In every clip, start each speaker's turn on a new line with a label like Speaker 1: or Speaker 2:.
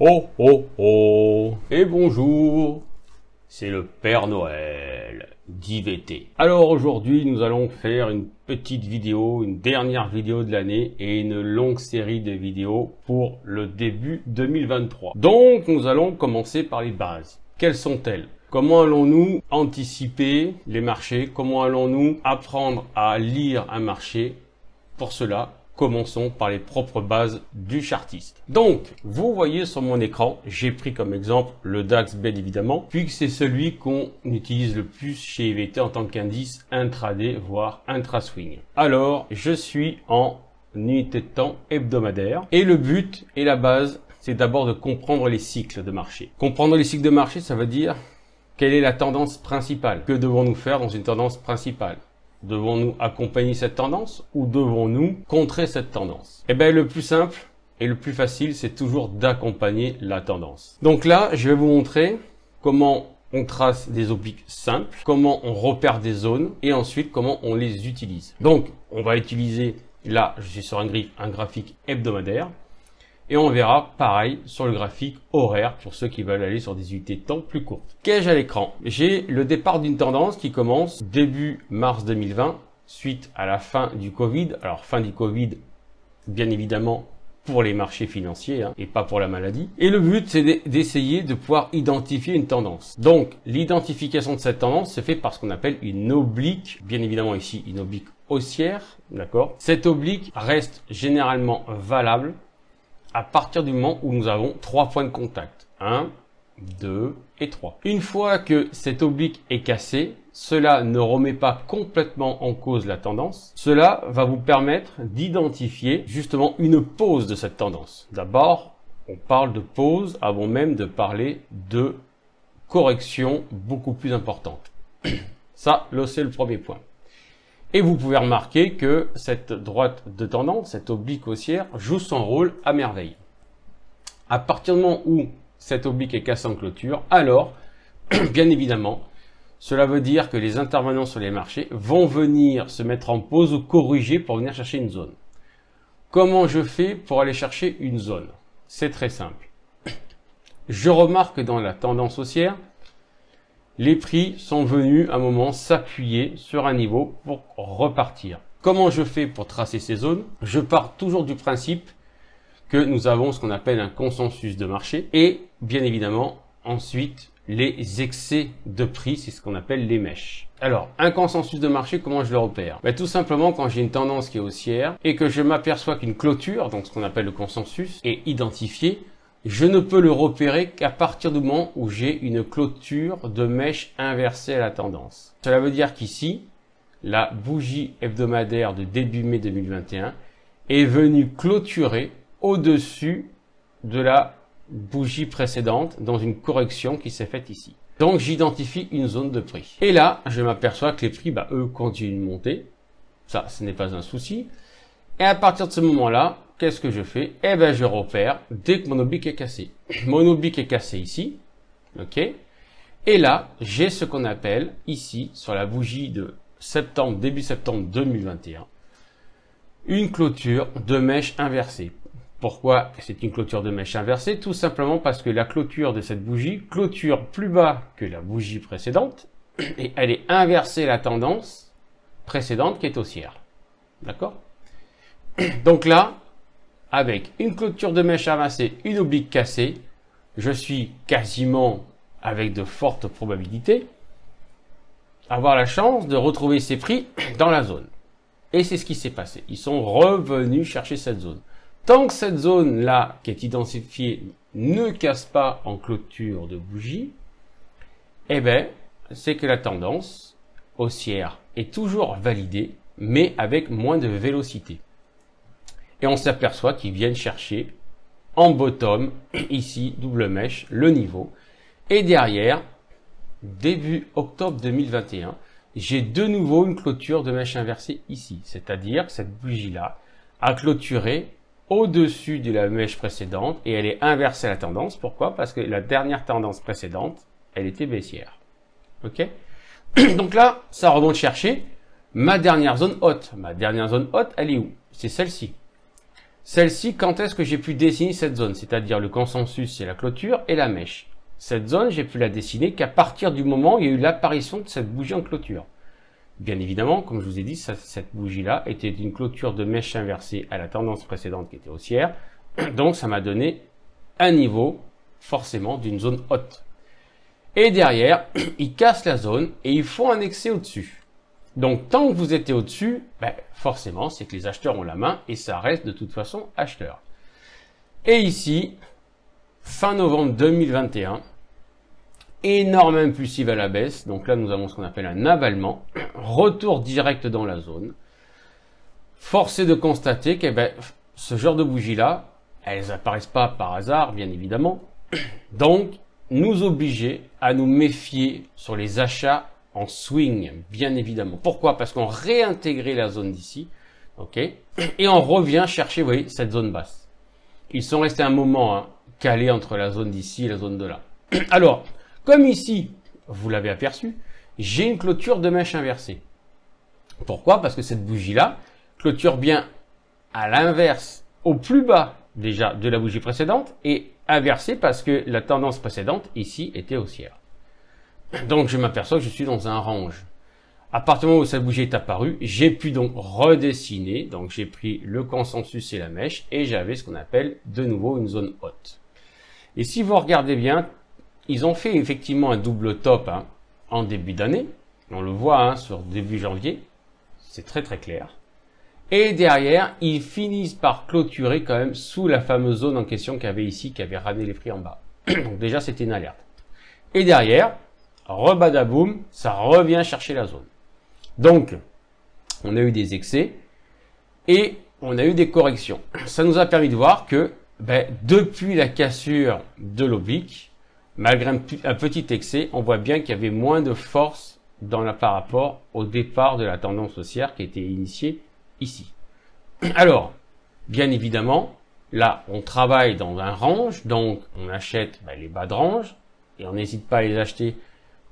Speaker 1: Oh oh oh et bonjour, c'est le Père Noël d'IVT. Alors aujourd'hui nous allons faire une petite vidéo, une dernière vidéo de l'année et une longue série de vidéos pour le début 2023. Donc nous allons commencer par les bases. Quelles sont-elles? Comment allons-nous anticiper les marchés? Comment allons-nous apprendre à lire un marché? Pour cela, commençons par les propres bases du chartiste. Donc, vous voyez sur mon écran, j'ai pris comme exemple le DAX bien évidemment, puisque c'est celui qu'on utilise le plus chez IVT en tant qu'indice intraday, voire intra-swing. Alors, je suis en unité de temps hebdomadaire et le but et la base, c'est d'abord de comprendre les cycles de marché. Comprendre les cycles de marché, ça veut dire quelle est la tendance principale? Que devons-nous faire dans une tendance principale? Devons-nous accompagner cette tendance ou devons-nous contrer cette tendance? Eh bien, le plus simple et le plus facile, c'est toujours d'accompagner la tendance. Donc là, je vais vous montrer comment on trace des obliques simples, comment on repère des zones et ensuite comment on les utilise. Donc, on va utiliser, là, je suis sur un graphique hebdomadaire et on verra pareil sur le graphique horaire pour ceux qui veulent aller sur des unités de temps plus courtes. Qu'ai-je à l'écran? J'ai le départ d'une tendance qui commence début mars 2020 suite à la fin du Covid. Alors fin du Covid, bien évidemment pour les marchés financiers et pas pour la maladie. Et le but c'est d'essayer de pouvoir identifier une tendance. Donc l'identification de cette tendance se fait par ce qu'on appelle une oblique, bien évidemment ici une oblique haussière, d'accord? Cette oblique reste généralement valable à partir du moment où nous avons 3 points de contact. 1, 2 et 3. Une fois que cette oblique est cassée, cela ne remet pas complètement en cause la tendance. Cela va vous permettre d'identifier justement une pause de cette tendance. D'abord, on parle de pause avant même de parler de correction beaucoup plus importante. Ça, là, c'est le premier point. Et vous pouvez remarquer que cette droite de tendance, cette oblique haussière, joue son rôle à merveille. À partir du moment où cette oblique est cassée en clôture, alors, bien évidemment, cela veut dire que les intervenants sur les marchés vont venir se mettre en pause ou corriger pour venir chercher une zone. Comment je fais pour aller chercher une zone? C'est très simple. Je remarque que dans la tendance haussière, les prix sont venus à un moment s'appuyer sur un niveau pour repartir. Comment je fais pour tracer ces zones? Je pars toujours du principe que nous avons ce qu'on appelle un consensus de marché et bien évidemment ensuite les excès de prix, c'est ce qu'on appelle les mèches. Alors un consensus de marché, comment je le repère? Tout simplement quand j'ai une tendance qui est haussière et que je m'aperçois qu'une clôture, donc ce qu'on appelle le consensus, est identifiée, je ne peux le repérer qu'à partir du moment où j'ai une clôture de mèche inversée à la tendance. Cela veut dire qu'ici, la bougie hebdomadaire de début mai 2021 est venue clôturer au-dessus de la bougie précédente dans une correction qui s'est faite ici. Donc j'identifie une zone de prix. Et là, je m'aperçois que les prix, eux, continuent de monter. Ça, ce n'est pas un souci. Et à partir de ce moment-là, qu'est-ce que je fais? Eh bien, je repère dès que mon oblique est cassé. Mon oblique est cassé ici, ok? Et là, j'ai ce qu'on appelle ici, sur la bougie de septembre, début septembre 2021, une clôture de mèche inversée. Pourquoi c'est une clôture de mèche inversée? Tout simplement parce que la clôture de cette bougie clôture plus bas que la bougie précédente et elle est inversée à la tendance précédente qui est haussière. D'accord? Donc là, avec une clôture de mèche inversée, une oblique cassée, je suis quasiment, avec de fortes probabilités, avoir la chance de retrouver ces prix dans la zone. Et c'est ce qui s'est passé. Ils sont revenus chercher cette zone. Tant que cette zone-là, qui est identifiée, ne casse pas en clôture de bougie, eh bien, c'est que la tendance haussière est toujours validée, mais avec moins de vélocité. Et on s'aperçoit qu'ils viennent chercher en bottom, ici, double mèche, le niveau. Et derrière, début octobre 2021, j'ai de nouveau une clôture de mèche inversée ici. C'est-à-dire que cette bougie-là a clôturé au-dessus de la mèche précédente et elle est inversée à la tendance. Pourquoi? Parce que la dernière tendance précédente, elle était baissière. Ok? Donc là, ça remonte chercher ma dernière zone haute. Ma dernière zone haute, elle est où? C'est celle-ci. Celle-ci, quand est-ce que j'ai pu dessiner cette zone? C'est-à-dire le consensus, c'est la clôture et la mèche. Cette zone, j'ai pu la dessiner qu'à partir du moment où il y a eu l'apparition de cette bougie en clôture. Bien évidemment, comme je vous ai dit, cette bougie-là était une clôture de mèche inversée à la tendance précédente qui était haussière. Donc, ça m'a donné un niveau, forcément, d'une zone haute. Et derrière, ils cassent la zone et ils font un excès au-dessus. Donc, tant que vous êtes au-dessus, forcément, c'est que les acheteurs ont la main et ça reste de toute façon acheteur. Et ici, fin novembre 2021, énorme impulsive à la baisse. Donc là, nous avons ce qu'on appelle un avalement. Retour direct dans la zone. Force est de constater que ce genre de bougies-là, elles n'apparaissent pas par hasard, bien évidemment. Donc, nous obliger à nous méfier sur les achats en swing, bien évidemment. Pourquoi? Parce qu'on réintégrait la zone d'ici, ok, et on revient chercher, vous voyez, cette zone basse. Ils sont restés un moment calés entre la zone d'ici et la zone de là. Alors, comme ici, vous l'avez aperçu, j'ai une clôture de mèche inversée. Pourquoi? Parce que cette bougie-là clôture bien à l'inverse, au plus bas déjà de la bougie précédente, et inversée parce que la tendance précédente ici était haussière. Donc je m'aperçois que je suis dans un range. À partir du moment où cette bougie est apparue, j'ai pu donc redessiner. Donc j'ai pris le consensus et la mèche et j'avais ce qu'on appelle de nouveau une zone haute. Et si vous regardez bien, ils ont fait effectivement un double top en début d'année. On le voit sur début janvier. C'est très très clair. Et derrière, ils finissent par clôturer quand même sous la fameuse zone en question qu'il y avait ici, qui avait ramené les prix en bas. Donc déjà, c'était une alerte. Et derrière, rebadaboum, ça revient chercher la zone. Donc, on a eu des excès et on a eu des corrections. Ça nous a permis de voir que depuis la cassure de l'oblique, malgré un petit excès, on voit bien qu'il y avait moins de force par rapport au départ de la tendance haussière qui était initiée ici. Alors, bien évidemment, là, on travaille dans un range, donc on achète les bas de range et on n'hésite pas à les acheter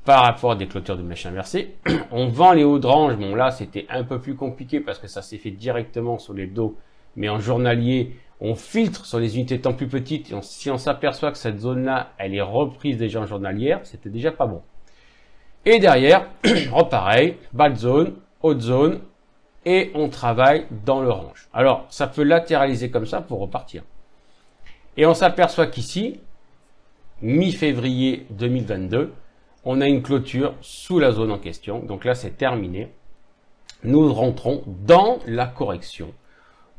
Speaker 1: par rapport à des clôtures de mèche inversée. On vend les hauts de range, bon là, c'était un peu plus compliqué parce que ça s'est fait directement sur les dos, mais en journalier, on filtre sur les unités de temps plus petites et si on s'aperçoit que cette zone-là, elle est reprise déjà en journalière, c'était déjà pas bon. Et derrière, repareil, bas de zone, haute zone, et on travaille dans le range. Alors, ça peut latéraliser comme ça pour repartir. Et on s'aperçoit qu'ici, mi-février 2022, on a une clôture sous la zone en question. Donc là, c'est terminé. Nous rentrons dans la correction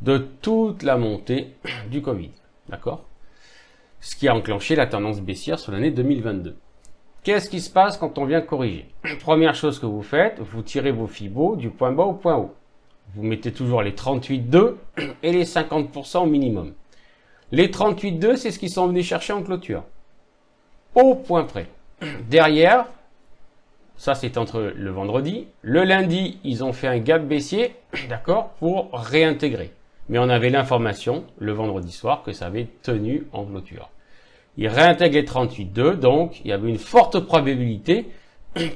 Speaker 1: de toute la montée du Covid. D'accord? Ce qui a enclenché la tendance baissière sur l'année 2022. Qu'est-ce qui se passe quand on vient corriger? Première chose que vous faites, vous tirez vos fibos du point bas au point haut. Vous mettez toujours les 38,2 et les 50% au minimum. Les 38,2, c'est ce qu'ils sont venus chercher en clôture. Au point près. Derrière, ça c'est entre le vendredi. Le lundi, ils ont fait un gap baissier, d'accord, pour réintégrer. Mais on avait l'information, le vendredi soir, que ça avait tenu en clôture. Ils réintègrent les 38,2, donc il y avait une forte probabilité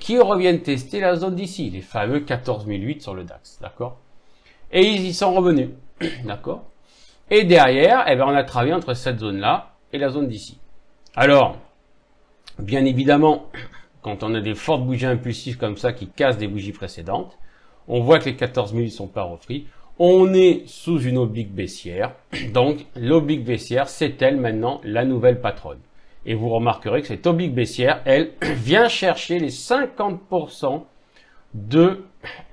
Speaker 1: qu'ils reviennent tester la zone d'ici, les fameux 14 008 sur le DAX, d'accord? Et ils y sont revenus, d'accord? Et derrière, on a travaillé entre cette zone-là et la zone d'ici. Alors, bien évidemment, quand on a des fortes bougies impulsives comme ça qui cassent des bougies précédentes, on voit que les 14 000 ne sont pas repris. On est sous une oblique baissière. Donc, l'oblique baissière, c'est elle maintenant la nouvelle patronne. Et vous remarquerez que cette oblique baissière, elle, vient chercher les 50% de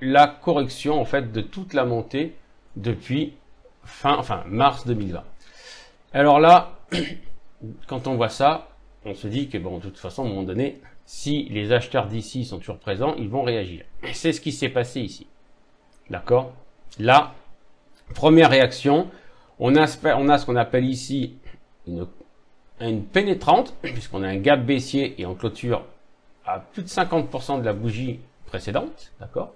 Speaker 1: la correction, en fait, de toute la montée depuis mars 2020. Alors là, quand on voit ça, on se dit que bon, de toute façon, à un moment donné, si les acheteurs d'ici sont toujours présents, ils vont réagir. C'est ce qui s'est passé ici. D'accord? Là, première réaction, on a ce qu'on appelle ici une pénétrante, puisqu'on a un gap baissier et en clôture à plus de 50% de la bougie précédente. D'accord?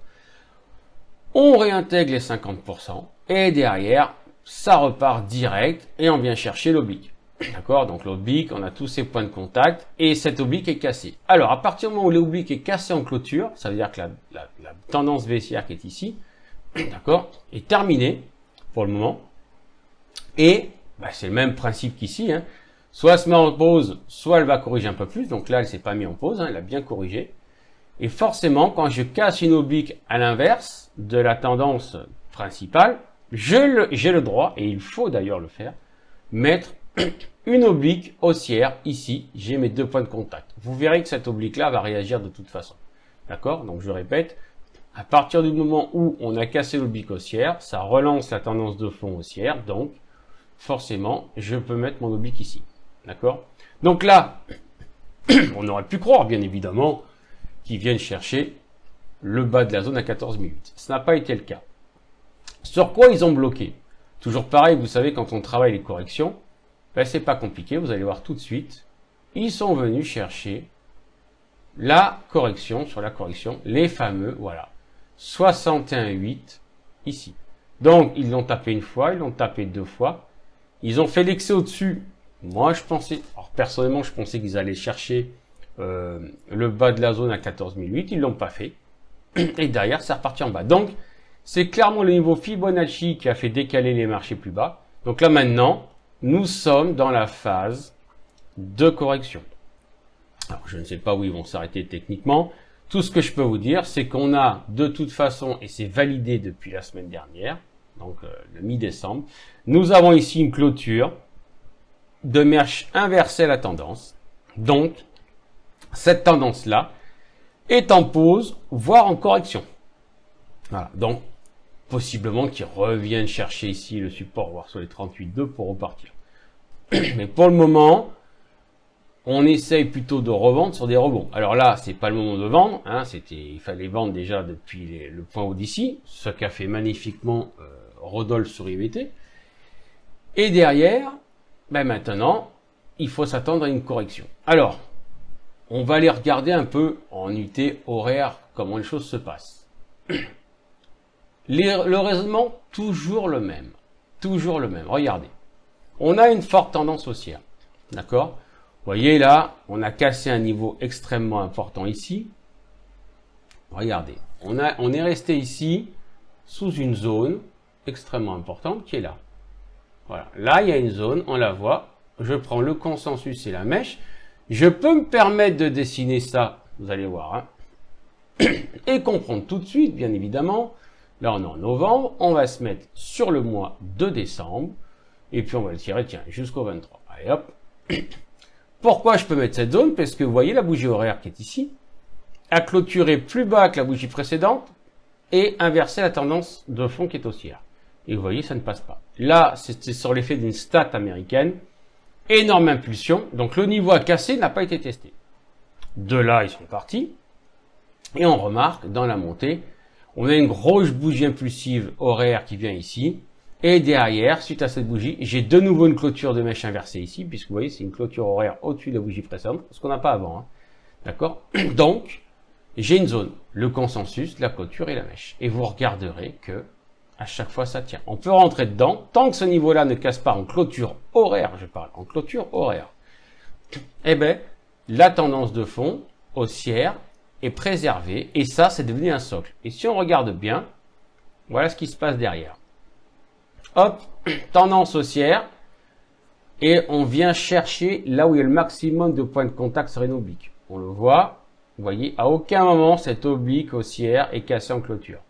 Speaker 1: On réintègre les 50% et derrière, ça repart direct et on vient chercher l'oblique. D'accord? Donc l'oblique, on a tous ces points de contact et cette oblique est cassée. Alors, à partir du moment où l'oblique est cassée en clôture, ça veut dire que la tendance baissière qui est ici, d'accord, est terminée pour le moment. Et bah, c'est le même principe qu'ici. Hein. Soit elle se met en pause, soit elle va corriger un peu plus. Donc là, elle s'est pas mise en pause, hein, elle a bien corrigé. Et forcément, quand je casse une oblique à l'inverse de la tendance principale, j'ai le droit, et il faut d'ailleurs le faire, mettre une oblique haussière ici. J'ai mes 2 points de contact. Vous verrez que cette oblique-là va réagir de toute façon. D'accord? Donc je répète, à partir du moment où on a cassé l'oblique haussière, ça relance la tendance de fond haussière. Donc, forcément, je peux mettre mon oblique ici. D'accord? Donc là, on aurait pu croire, bien évidemment, qu'ils viennent chercher le bas de la zone à 14 008. Ce n'a pas été le cas. Sur quoi ils ont bloqué? Toujours pareil, vous savez, quand on travaille les corrections, ben, c'est pas compliqué, vous allez voir tout de suite. Ils sont venus chercher la correction, sur la correction, les fameux, voilà, 61,8 ici. Donc, ils l'ont tapé une fois, ils l'ont tapé 2 fois. Ils ont fait l'excès au-dessus. Moi, je pensais, alors personnellement, je pensais qu'ils allaient chercher le bas de la zone à 14 008. Ils l'ont pas fait. Et derrière, ça reparti en bas. Donc, c'est clairement le niveau Fibonacci qui a fait décaler les marchés plus bas. Donc là, maintenant, nous sommes dans la phase de correction. Alors, je ne sais pas où ils vont s'arrêter techniquement. Tout ce que je peux vous dire, c'est qu'on a de toute façon, et c'est validé depuis la semaine dernière, donc le mi-décembre, nous avons ici une clôture de mèche inversée à la tendance. Donc, cette tendance-là est en pause, voire en correction. Voilà, donc possiblement qu'ils reviennent chercher ici le support, voire sur les 38,2 pour repartir. Mais pour le moment, on essaye plutôt de revendre sur des rebonds. Alors là, c'est pas le moment de vendre, hein, il fallait vendre déjà depuis le point haut d'ici, ce qu'a fait magnifiquement Rodolphe sur IVT. Et derrière, ben maintenant, il faut s'attendre à une correction. Alors, on va aller regarder un peu en unité horaire comment les choses se passent. Le raisonnement, toujours le même. Toujours le même. Regardez. On a une forte tendance haussière. D'accord? Vous voyez là, on a cassé un niveau extrêmement important ici. Regardez. On est resté ici sous une zone extrêmement importante qui est là. Voilà. Là, il y a une zone, on la voit. Je prends le consensus et la mèche. Je peux me permettre de dessiner ça, vous allez voir, hein, et comprendre tout de suite, bien évidemment. Là, on est en novembre, on va se mettre sur le mois de décembre, et puis on va le tirer, tiens, jusqu'au 23. Allez, hop. Pourquoi je peux mettre cette zone? Parce que vous voyez la bougie horaire qui est ici, a clôturé plus bas que la bougie précédente, et inversé la tendance de fond qui est haussière. Et vous voyez, ça ne passe pas. Là, c'est sur l'effet d'une stat américaine, énorme impulsion, donc le niveau à casser n'a pas été testé. De là, ils sont partis, et on remarque, dans la montée, on a une grosse bougie impulsive horaire qui vient ici. Et derrière, suite à cette bougie, j'ai de nouveau une clôture de mèche inversée ici, puisque vous voyez, c'est une clôture horaire au-dessus de la bougie précédente, ce qu'on n'a pas avant. Hein. D'accord? Donc, j'ai une zone, le consensus, la clôture et la mèche. Et vous regarderez que à chaque fois, ça tient. On peut rentrer dedans, tant que ce niveau-là ne casse pas en clôture horaire, je parle, en clôture horaire. Eh ben, la tendance de fond haussière est préservé et ça c'est devenu un socle. Et si on regarde bien, voilà ce qui se passe derrière. Hop, tendance haussière et on vient chercher là où il y a le maximum de points de contact sur une oblique. On le voit, vous voyez, à aucun moment cette oblique haussière est cassée en clôture.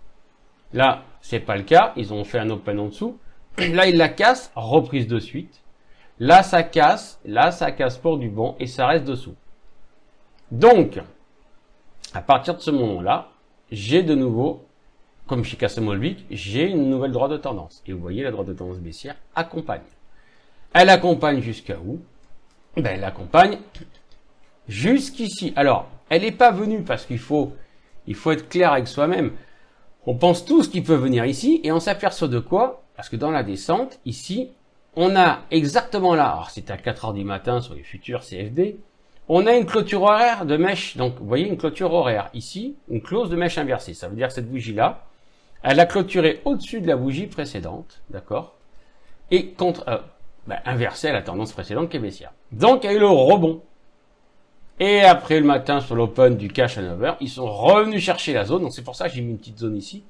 Speaker 1: Là, c'est pas le cas, ils ont fait un open en dessous. Là, ils la cassent, reprise de suite. Là, ça casse pour du bon et ça reste dessous. Donc, à partir de ce moment-là, j'ai de nouveau, comme chez Cassem-Olvik, j'ai une nouvelle droite de tendance. Et vous voyez, la droite de tendance baissière accompagne. Elle accompagne jusqu'à où? Ben, elle accompagne jusqu'ici. Alors, elle n'est pas venue parce qu'il faut être clair avec soi-même. On pense tous qu'il peut venir ici et on s'aperçoit de quoi? Parce que dans la descente, ici, on a exactement là, alors c'est à 4 heures du matin sur les futurs CFD, on a une clôture horaire de mèche, donc vous voyez une clôture horaire ici, une clause de mèche inversée. Ça veut dire que cette bougie-là, elle a clôturé au-dessus de la bougie précédente, d'accord? Et inversée à la tendance précédente qui est baissière. Donc il y a eu le rebond. Et après le matin sur l'open du cash à 9h, ils sont revenus chercher la zone. Donc c'est pour ça que j'ai mis une petite zone ici.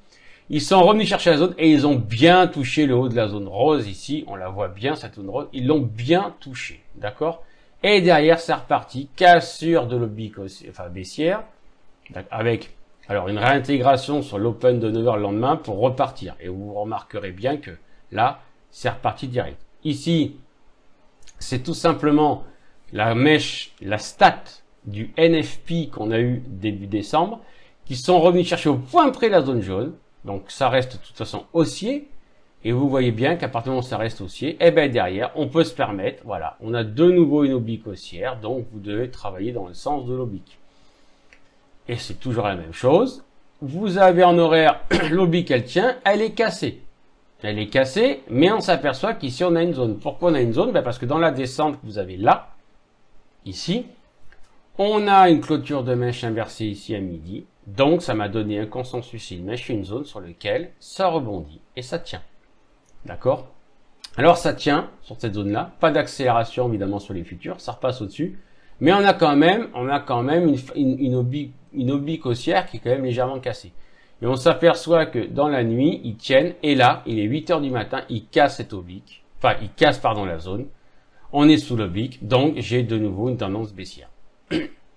Speaker 1: Ils sont revenus chercher la zone et ils ont bien touché le haut de la zone rose ici. On la voit bien, cette zone rose. Ils l'ont bien touché, d'accord? Et derrière, c'est reparti. Cassure de l'oblique, enfin baissière, avec alors une réintégration sur l'open de 9h le lendemain pour repartir. Et vous remarquerez bien que là, c'est reparti direct. Ici, c'est tout simplement la mèche, la stat du NFP qu'on a eu début décembre, qui sont revenus chercher au point près la zone jaune. Donc ça reste de toute façon haussier. Et vous voyez bien qu'à partir du moment où ça reste haussier, et bien derrière, on peut se permettre, voilà, on a de nouveau une oblique haussière, donc vous devez travailler dans le sens de l'oblique. Et c'est toujours la même chose. Vous avez en horaire, l'oblique elle tient, elle est cassée. Elle est cassée, mais on s'aperçoit qu'ici on a une zone. Pourquoi on a une zone? Ben parce que dans la descente que vous avez là, ici, on a une clôture de mèche inversée ici à midi. Donc ça m'a donné un consensus et une mèche, une zone sur laquelle ça rebondit et ça tient. D'accord? Alors ça tient sur cette zone-là, pas d'accélération évidemment sur les futurs, ça repasse au-dessus, mais on a quand même une oblique haussière qui est quand même légèrement cassée. Et on s'aperçoit que dans la nuit, ils tiennent, et là, il est 8 h du matin, ils cassent cette oblique, enfin ils cassent pardon la zone, on est sous l'oblique, donc j'ai de nouveau une tendance baissière.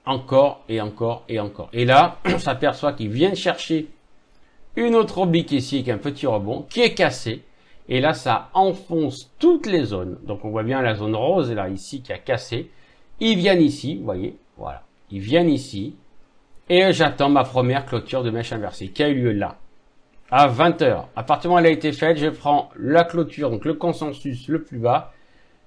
Speaker 1: Encore et encore et encore. Et là, on s'aperçoit qu'ils viennent chercher une autre oblique ici avec un petit rebond qui est cassé. Et là, ça enfonce toutes les zones. Donc, on voit bien la zone rose, là, ici, qui a cassé. Ils viennent ici, vous voyez, voilà. Ils viennent ici. Et j'attends ma première clôture de mèche inversée, qui a eu lieu là, à 20 h. À partir du moment où elle a été faite, je prends la clôture, donc le consensus le plus bas,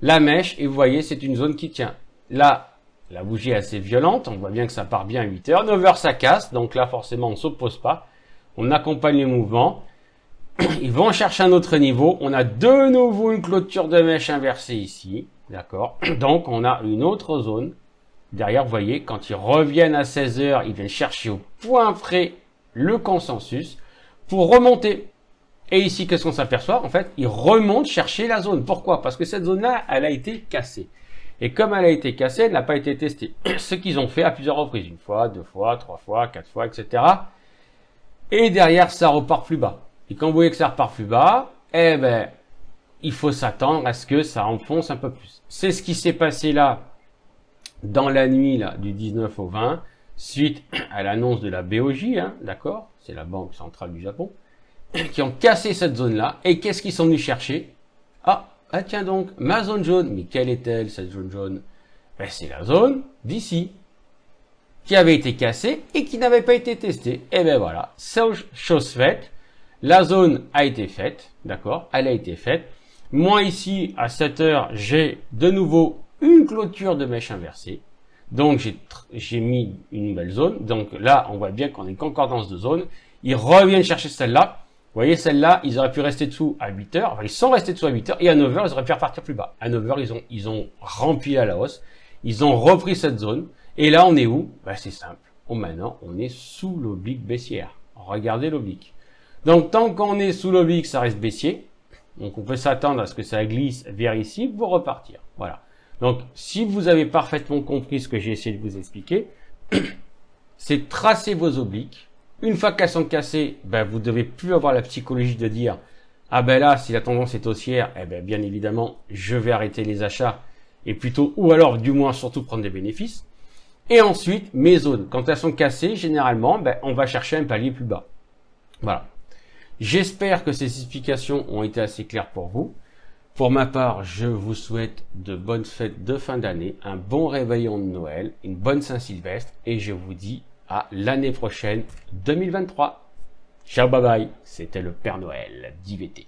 Speaker 1: la mèche, et vous voyez, c'est une zone qui tient. Là, la bougie est assez violente, on voit bien que ça part bien à 8 h. 9 h, ça casse, donc là, forcément, on ne s'oppose pas. On accompagne les mouvements. Ils vont chercher un autre niveau. On a de nouveau une clôture de mèche inversée ici. D'accord? Donc, on a une autre zone. Derrière, vous voyez, quand ils reviennent à 16 h, ils viennent chercher au point près le consensus pour remonter. Et ici, qu'est-ce qu'on s'aperçoit? En fait, ils remontent chercher la zone. Pourquoi? Parce que cette zone-là, elle a été cassée. Et comme elle a été cassée, elle n'a pas été testée. Ce qu'ils ont fait à plusieurs reprises. 1 fois, 2 fois, 3 fois, 4 fois, etc. Et derrière, ça repart plus bas. Et quand vous voyez que ça repart plus bas, eh ben, il faut s'attendre à ce que ça enfonce un peu plus. C'est ce qui s'est passé là, dans la nuit là, du 19 au 20, suite à l'annonce de la BOJ, hein, d'accord? C'est la Banque Centrale du Japon, qui ont cassé cette zone-là. Et qu'est-ce qu'ils sont venus chercher? Ah tiens donc, ma zone jaune. Mais quelle est-elle, cette zone jaune? Ben, c'est la zone d'ici, qui avait été cassée et qui n'avait pas été testée. Et ben voilà, chose faite. La zone a été faite, d'accord? Elle a été faite. Moi ici, à 7 h, j'ai de nouveau une clôture de mèche inversée. Donc j'ai mis une nouvelle zone. Donc là, on voit bien qu'on est concordance de zone. Ils reviennent chercher celle-là. Vous voyez, celle-là, ils auraient pu rester dessous à 8 h. Enfin, ils sont restés dessous à 8 h. Et à 9 h, ils auraient pu repartir plus bas. À 9 h, ils ont rempli à la hausse. Ils ont repris cette zone. Et là, on est où? Ben, c'est simple. Maintenant, on est sous l'oblique baissière. Regardez l'oblique. Donc, tant qu'on est sous l'oblique, ça reste baissier. Donc, on peut s'attendre à ce que ça glisse vers ici pour repartir. Voilà. Donc, si vous avez parfaitement compris ce que j'ai essayé de vous expliquer, c'est tracer vos obliques. Une fois qu'elles sont cassées, ben, vous ne devez plus avoir la psychologie de dire « Ah ben là, si la tendance est haussière, eh ben, bien évidemment, je vais arrêter les achats. » Et plutôt, ou alors, du moins, surtout prendre des bénéfices. Et ensuite, mes zones. Quand elles sont cassées, généralement, ben, on va chercher un palier plus bas. Voilà. J'espère que ces explications ont été assez claires pour vous. Pour ma part, je vous souhaite de bonnes fêtes de fin d'année, un bon réveillon de Noël, une bonne Saint-Sylvestre et je vous dis à l'année prochaine 2023. Ciao, bye bye. C'était le Père Noël d'IVT.